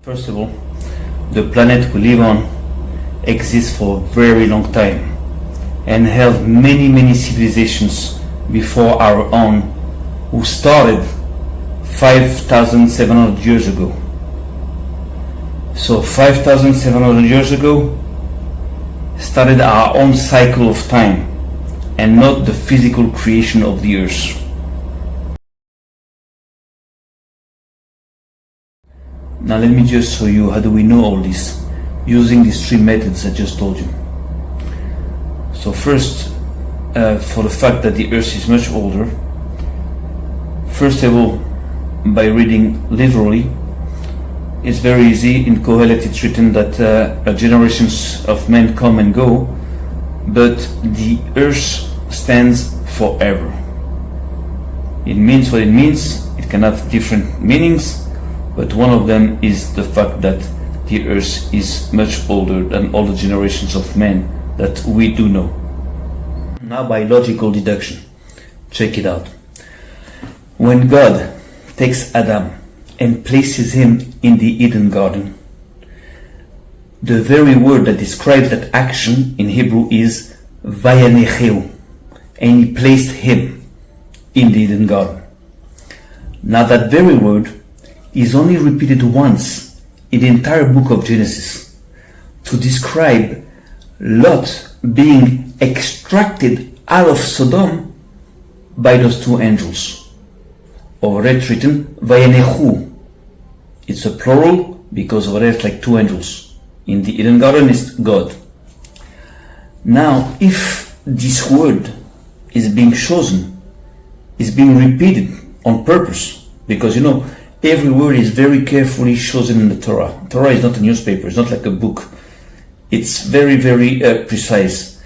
First of all, the planet we live on exists for a very long time and held many civilizations before our own, who started 5,700 years ago. So 5,700 years ago started our own cycle of time and not the physical creation of the earth. Now let me just show you how do we know all this using these three methods I just told you. So first, for the fact that the earth is much older, first of all, by reading literally, it's very easy. In Kohelet it's written that generations of men come and go, but the earth stands forever. It means what it means. It can have different meanings, but one of them is the fact that the earth is much older than all the generations of men that we do know. Now by logical deduction, check it out. When God takes Adam and places him in the Eden garden, the very word that describes that action in Hebrew is vayanecheu, and he placed him in the Eden garden. Now that very word is only repeated once in the entire book of Genesis to describe Lot being extracted out of Sodom by those two angels. Over there it's written vayanechu. It's a plural because over there it's like two angels. In the Eden garden is God. Now if this word is being chosen, is being repeated on purpose, because you know every word is very carefully chosen in the Torah. Torah is not a newspaper, it's not like a book. It's very precise.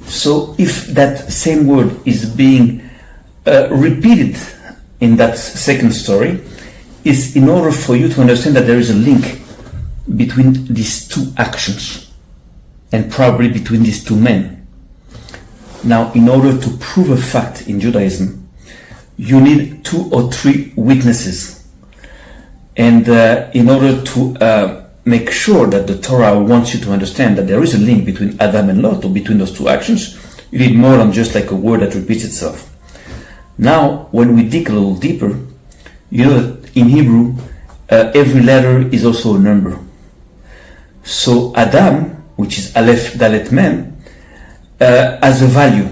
So if that same word is being repeated in that second story, is in order for you to understand that there is a link between these two actions and probably between these two men. Now, in order to prove a fact in Judaism, you need 2 or 3 witnesses. And in order to make sure that the Torah wants you to understand that there is a link between Adam and Lot, or between those two actions, you need more than just like a word that repeats itself. Now, when we dig a little deeper, you know that in Hebrew, every letter is also a number. So Adam, which is Aleph Dalet Mem, has a value.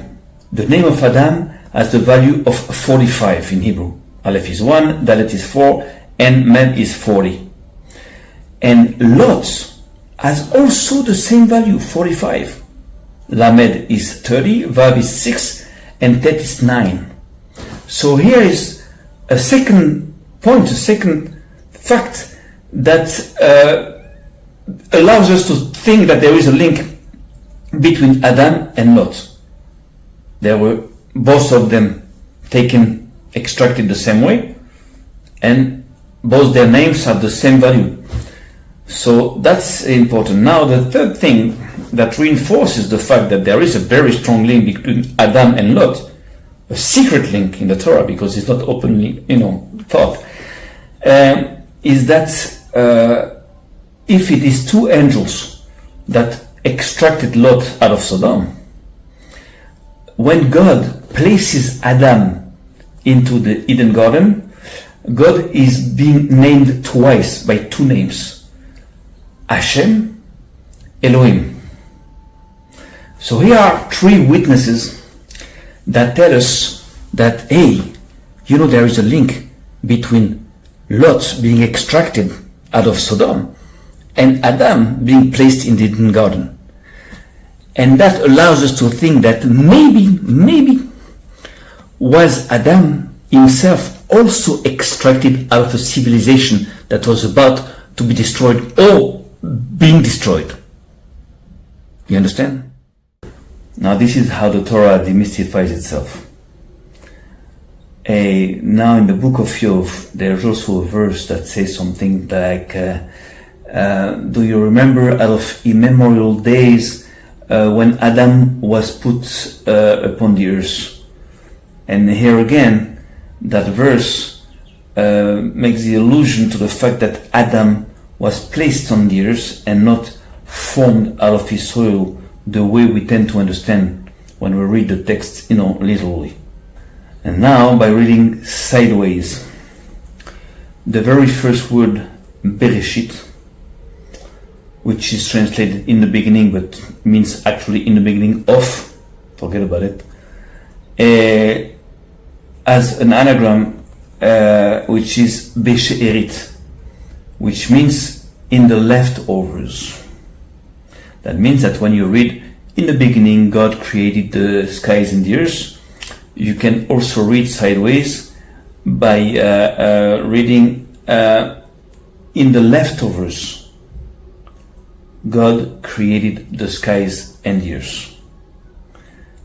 The name of Adam has the value of 45 in Hebrew. Aleph is 1, Dalet is 4, and Mem is 40. And Lot has also the same value, 45. Lamed is 30, Vav is 6, and Tet is 9. So here is a second point, a second fact that allows us to think that there is a link between Adam and Lot. There were both of them extracted the same way, and both their names have the same value. So that's important. Now the third thing that reinforces the fact that there is a very strong link between Adam and Lot, a secret link in the Torah because it's not openly, taught, is that if it is two angels that extracted Lot out of Sodom, when God places Adam into the Eden garden, God is being named twice by two names, Hashem, Elohim. So here are 3 witnesses that tell us that, hey, there is a link between Lot being extracted out of Sodom and Adam being placed in the Eden garden. And that allows us to think that maybe was Adam himself also extracted out of a civilization that was about to be destroyed or being destroyed. You understand? Now this is how the Torah demystifies itself. Now in the book of Yov, there's also a verse that says something like, do you remember out of immemorial days when Adam was put upon the earth? And here again, that verse makes the allusion to the fact that Adam was placed on the earth and not formed out of his soil the way we tend to understand when we read the text, literally. And now, by reading sideways, the very first word, Bereshit, which is translated in the beginning but means actually in the beginning of, forget about it, as an anagram which is Beshe'erit, which means in the leftovers. That means that when you read in the beginning God created the skies and the earth, you can also read sideways by reading in the leftovers God created the skies and the earth.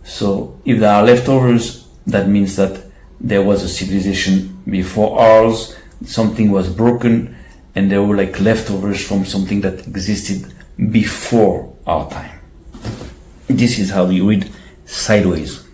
So if there are leftovers, that means that there was a civilization before ours, something was broken, and there were like leftovers from something that existed before our time. This is how we read sideways.